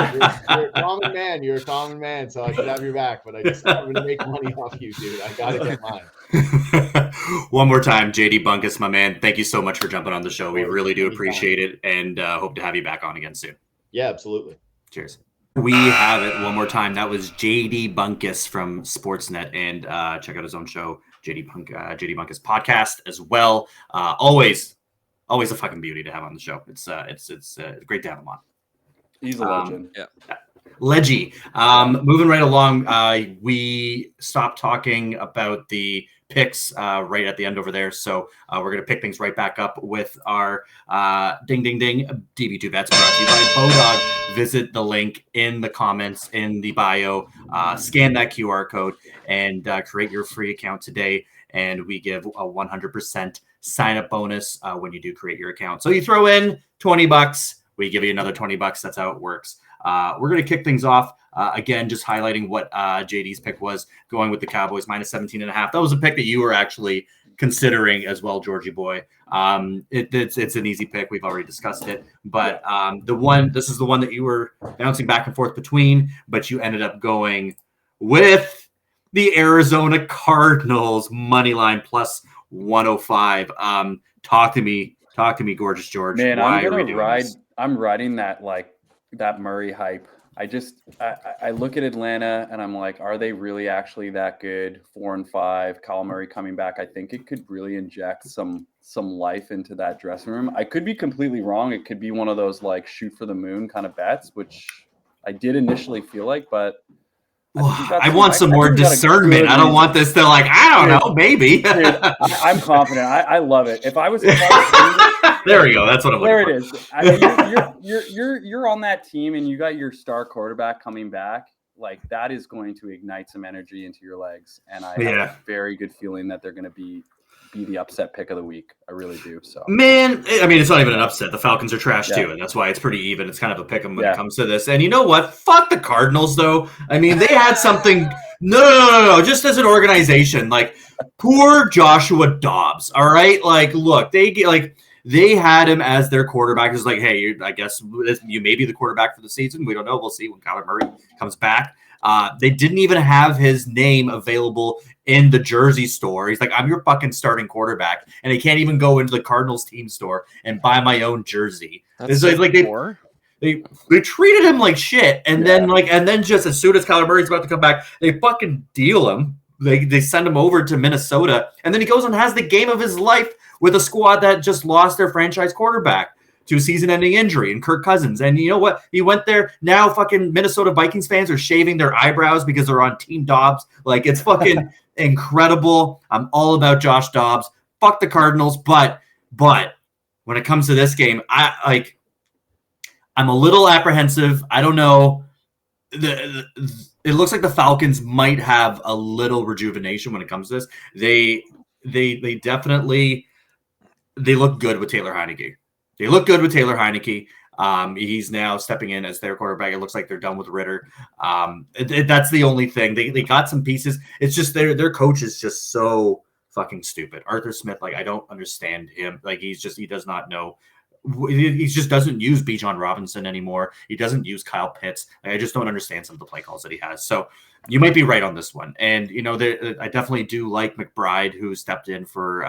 you're a common man. You're a common man, so I should have your back. But I'm gonna make money off you, dude. I gotta get mine. One more time, JD Bunkis, my man. Thank you so much for jumping on the show. We really do appreciate it, and hope to have you back on again soon. Yeah, absolutely. Cheers. We have it one more time. That was JD Bunkis from Sportsnet, and check out his own show, JD Bunkis Podcast as well. Always a fucking beauty to have on the show. It's great to have him on. He's a legend. Leggy. Moving right along, we stopped talking about the picks right at the end over there. So we're going to pick things right back up with our ding, ding, ding. DB2 Bets brought to you by Bodog. Visit the link in the comments in the bio. Scan that QR code and create your free account today. And we give a 100% sign up bonus when you do create your account. So you throw in $20, we give you another $20. That's how it works. We're going to kick things off. Again, just highlighting what JD's pick was, going with the Cowboys minus 17.5. That was a pick that you were actually considering as well, Georgie boy. It's an easy pick. We've already discussed it. But this is the one that you were bouncing back and forth between, but you ended up going with the Arizona Cardinals money line plus 105. Talk to me, gorgeous George. Man, I'm riding that Murray hype. I look at Atlanta and I'm like, are they really actually that good? 4-5, Kyle Murray coming back. I think it could really inject some life into that dressing room. I could be completely wrong. It could be one of those like shoot for the moon kind of bets, which I did initially feel like, but I want some more discernment. I don't want this to I don't know, maybe. Dude, I'm confident. I love it. If I was there we go. That's what I'm looking for. There it is. You're on that team and you got your star quarterback coming back. Like that is going to ignite some energy into your legs. And I have a very good feeling that they're going to be the upset pick of the week. I really do. So man, I mean, it's not even an upset. The Falcons are trash too, and that's why it's pretty even. It's kind of a pick 'em when it comes to this. And you know what? Fuck the Cardinals, though. I mean, they had something. No. Just as an organization, like poor Joshua Dobbs. All right, like look, they had him as their quarterback. It's like, hey, I guess you may be the quarterback for the season. We don't know. We'll see when Kyler Murray comes back. They didn't even have his name available in the jersey store. He's like, I'm your fucking starting quarterback. And I can't even go into the Cardinals team store and buy my own jersey. That's it's like they treated him like shit. And then just as soon as Kyler Murray's about to come back, they fucking deal him. They send him over to Minnesota. And then he goes and has the game of his life with a squad that just lost their franchise quarterback to a season-ending injury and Kirk Cousins. And you know what? He went there. Now fucking Minnesota Vikings fans are shaving their eyebrows because they're on Team Dobbs. Like, it's fucking incredible. I'm all about Josh Dobbs. Fuck the Cardinals. But when it comes to this game, I'm a little apprehensive. I don't know. It looks like the Falcons might have a little rejuvenation when it comes to this. They definitely look good with Taylor Heineke. He's now stepping in as their quarterback. It looks like they're done with Ritter. That's the only thing. They got some pieces. It's just their coach is just so fucking stupid. Arthur Smith, I don't understand him. He does not know. He just doesn't use Bijan Robinson anymore. He doesn't use Kyle Pitts. I just don't understand some of the play calls that he has. So you might be right on this one. And, I definitely do like McBride, who stepped in for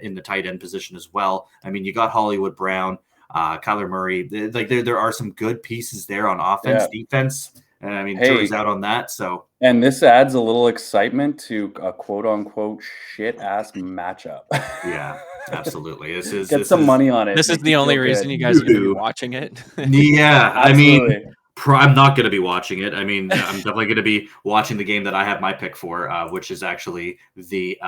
in the tight end position as well. I mean, you got Hollywood Brown, Kyler Murray. There are some good pieces there on offense, defense. And I mean, jury's out on that. So, and this adds a little excitement to a quote unquote shit ass matchup. Yeah. Absolutely. Get some money on it. This is the only reason you guys are going to be watching it. Yeah, I Absolutely. mean, I'm not going to be watching it. I mean, I'm definitely going to be watching the game that I have my pick for, which is actually the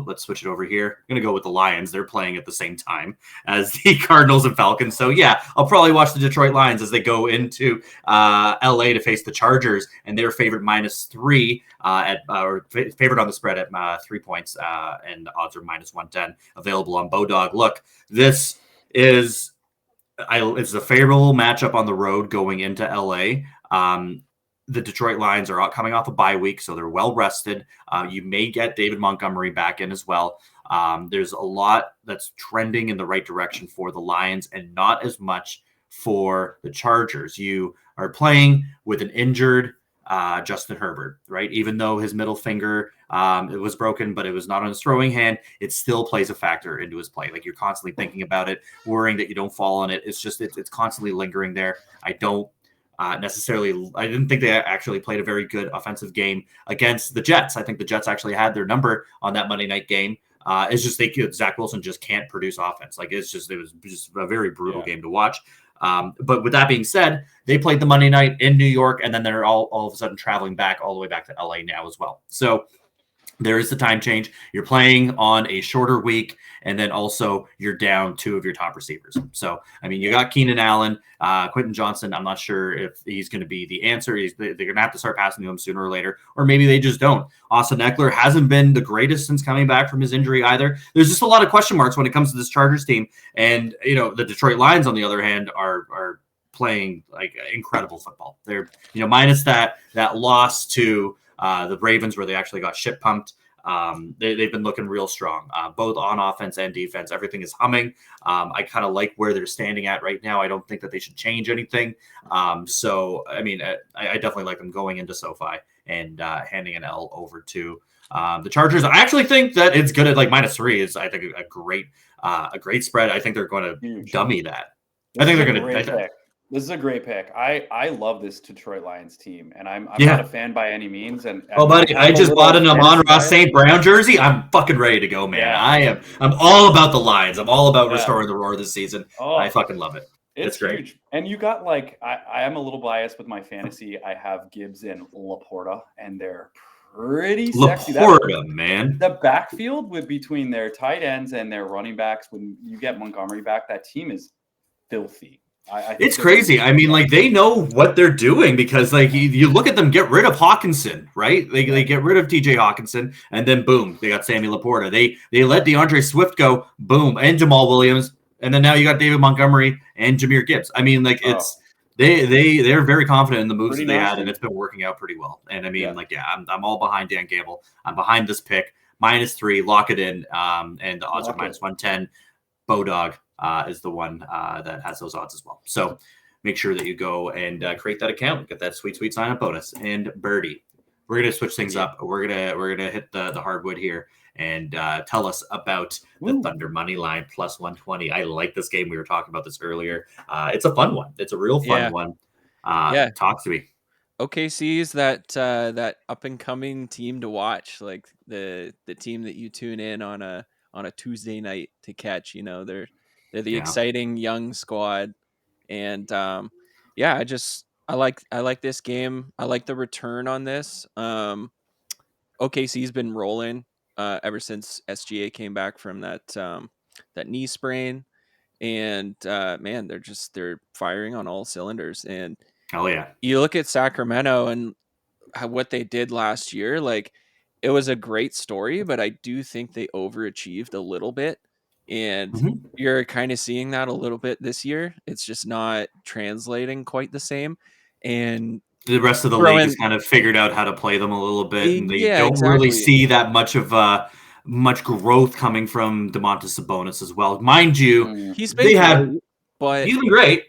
let's switch it over here. I'm going to go with the Lions. They're playing at the same time as the Cardinals and Falcons. So yeah, I'll probably watch the Detroit Lions as they go into LA to face the Chargers, and they're favored -3 or favored on the spread at 3 points, and odds are -110 available on Bodog. Look, this is. It's a favorable matchup on the road going into LA. The Detroit Lions are coming off a bye week, so they're well rested. You may get David Montgomery back in as well. There's a lot that's trending in the right direction for the Lions and not as much for the Chargers. You are playing with an injured Justin Herbert, right? Even though his middle finger it was broken, but it was not on his throwing hand, it still plays a factor into his play. Like, you're constantly thinking about it, worrying that you don't fall on it. It's just it's constantly lingering there. I don't necessarily. I didn't think they actually played a very good offensive game against the Jets. I think the Jets actually had their number on that Monday night game. It's just Zach Wilson just can't produce offense. Like, it was just a very brutal game to watch. But with that being said, they played the Monday night in New York, and then they're all of a sudden traveling back all the way back to LA now as well. So there is the time change. You're playing on a shorter week, and then also you're down 2 of your top receivers. So, I mean, you got Keenan Allen, Quentin Johnson. I'm not sure if he's going to be the answer. They're going to have to start passing to him sooner or later, or maybe they just don't. Austin Eckler hasn't been the greatest since coming back from his injury either. There's just a lot of question marks when it comes to this Chargers team. And, the Detroit Lions, on the other hand, are playing like incredible football. They're, minus that loss to the Ravens, where they actually got shit pumped. They've been looking real strong, both on offense and defense. Everything is humming. I kind of like where they're standing at right now. I don't think that they should change anything. So, I mean, I definitely like them going into SoFi and handing an L over to the Chargers. I actually think that it's good at like -3 is, I think, a great spread. I think they're going to dummy that. I think they're going to. This is a great pick. I love this Detroit Lions team, and I'm not a fan by any means. And buddy, I just bought an Amon-Ra St. Brown jersey. I'm fucking ready to go, man. Yeah. I'm all about the Lions. I'm all about restoring the roar this season. I fucking love it. It's great. Huge. And you got I am a little biased with my fantasy. I have Gibbs and Laporta, and they're pretty sexy. Laporta, man. The backfield between their tight ends and their running backs, when you get Montgomery back, that team is filthy. It's crazy. I mean, like, they know what they're doing, because like you look at them get rid of Hawkinson, right? They get rid of TJ Hawkinson, and then boom, they got Sammy Laporta. They let DeAndre Swift go, boom, and Jamal Williams, and then now you got David Montgomery and Jahmyr Gibbs. I mean, like, it's they're very confident in the moves that they had, and it's been working out pretty well. And I mean, I'm all behind Dan Gamble. I'm behind this pick. -3, lock it in, and the odds are -110. Bodog is the one that has those odds as well. So make sure that you go and create that account, get that sweet sign up bonus. And Birdie, we're gonna switch things up. We're gonna hit the hardwood here and tell us about the Thunder money line +120. I like this game. We were talking about this earlier. It's a fun one. It's a real fun one. Talk to me. OKC's that up and coming team to watch, like the team that you tune in on a Tuesday night to catch. They're the exciting young squad, and I like this game. I like the return on this. OKC's been rolling ever since SGA came back from that knee sprain, and man, they're firing on all cylinders. And hell yeah, you look at Sacramento and what they did last year. Like, it was a great story, but I do think they overachieved a little bit. And you're kind of seeing that a little bit this year. It's just not translating quite the same. And the rest of the league has kind of figured out how to play them a little bit, and they don't really see that much of much growth coming from Domantas Sabonis as well. Mind you, he's been great.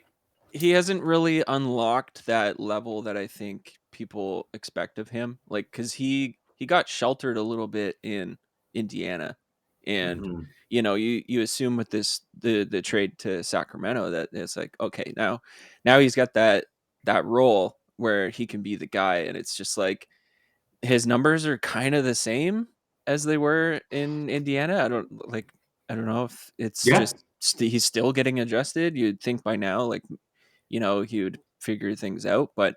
He hasn't really unlocked that level that I think people expect of him. Like, because he got sheltered a little bit in Indiana. And you assume with the trade to Sacramento that it's like, okay, now he's got that role where he can be the guy, and it's just like his numbers are kind of the same as they were in Indiana. I don't know if it's just he's still getting adjusted. You'd think by now, like, he would figure things out. But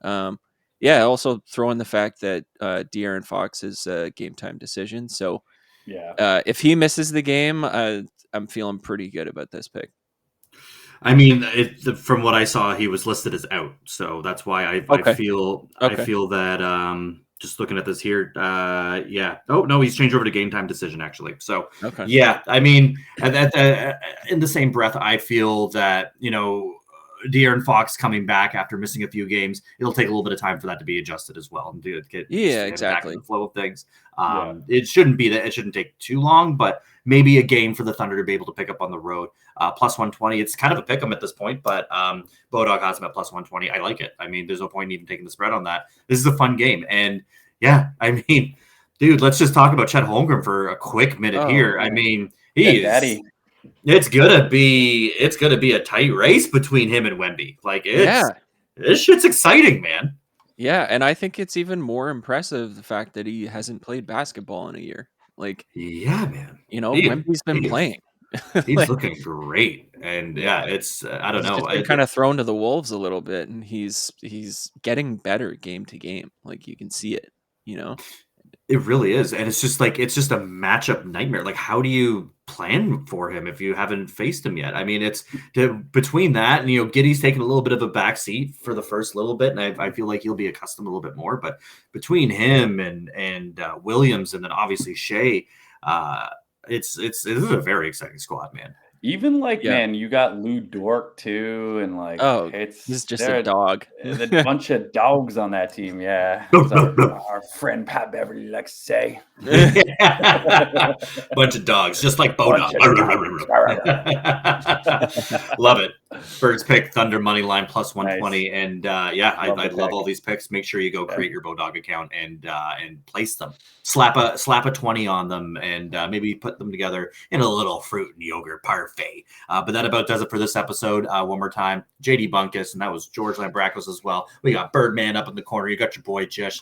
also throw in the fact that De'Aaron Fox is a game time decision. So if he misses the game, I'm feeling pretty good about this pick. I mean, from what I saw, he was listed as out, so that's why I feel that. Just looking at this here, Oh no, he's changed over to game time decision actually. So I mean, in the same breath, I feel that De'Aaron Fox coming back after missing a few games, it'll take a little bit of time for that to be adjusted as well and get back in the flow of things. It shouldn't take too long, but maybe a game for the Thunder to be able to pick up on the road. Plus 120, it's kind of a pick 'em at this point, but Bodog has him at plus 120. I like it. I mean, there's no point in even taking the spread on that. This is a fun game, and I mean, dude, let's just talk about Chet Holmgren for a quick minute here. I mean, daddy. It's gonna be a tight race between him and Wemby. Like, this shit's exciting, man. Yeah, and I think it's even more impressive the fact that he hasn't played basketball in a year. Like, man, Wemby's been playing. He's looking great, and it's I don't know. He's kind of thrown to the wolves a little bit, and he's getting better game to game. Like, you can see it. It really is, and it's just a matchup nightmare. Like, how do you plan for him if you haven't faced him yet? I mean, it's between that and Giddey's taking a little bit of a backseat for the first little bit, and I feel like he'll be accustomed a little bit more. But between him and Williams, and then obviously Shea, this is a very exciting squad, man. Even man, you got Lou Dort too, and he's just a dog. A bunch of dogs on that team, our friend Pat Beverly likes to say. Bunch of dogs, just like Bodog. Love it. Birds pick Thunder money line plus 120, nice. And I love all these picks. Make sure you go create your Bodog account and place them. Slap a 20 on them, and maybe put them together in a little fruit and yogurt parfait. But that about does it for this episode. One more time, JD Bunkis, and that was George Lambrakos as well. We got Birdman up in the corner. You got your boy Jish.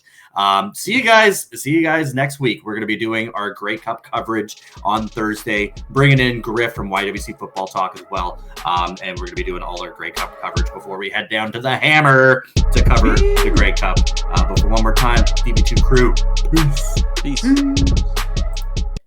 See you guys next week. We're going to be doing our Grey Cup coverage on Thursday, bringing in Griff from YWC Football Talk as well. And we're going to be doing all our Grey Cup coverage before we head down to the Hammer to cover the Grey Cup. But for one more time, DB2 crew, peace.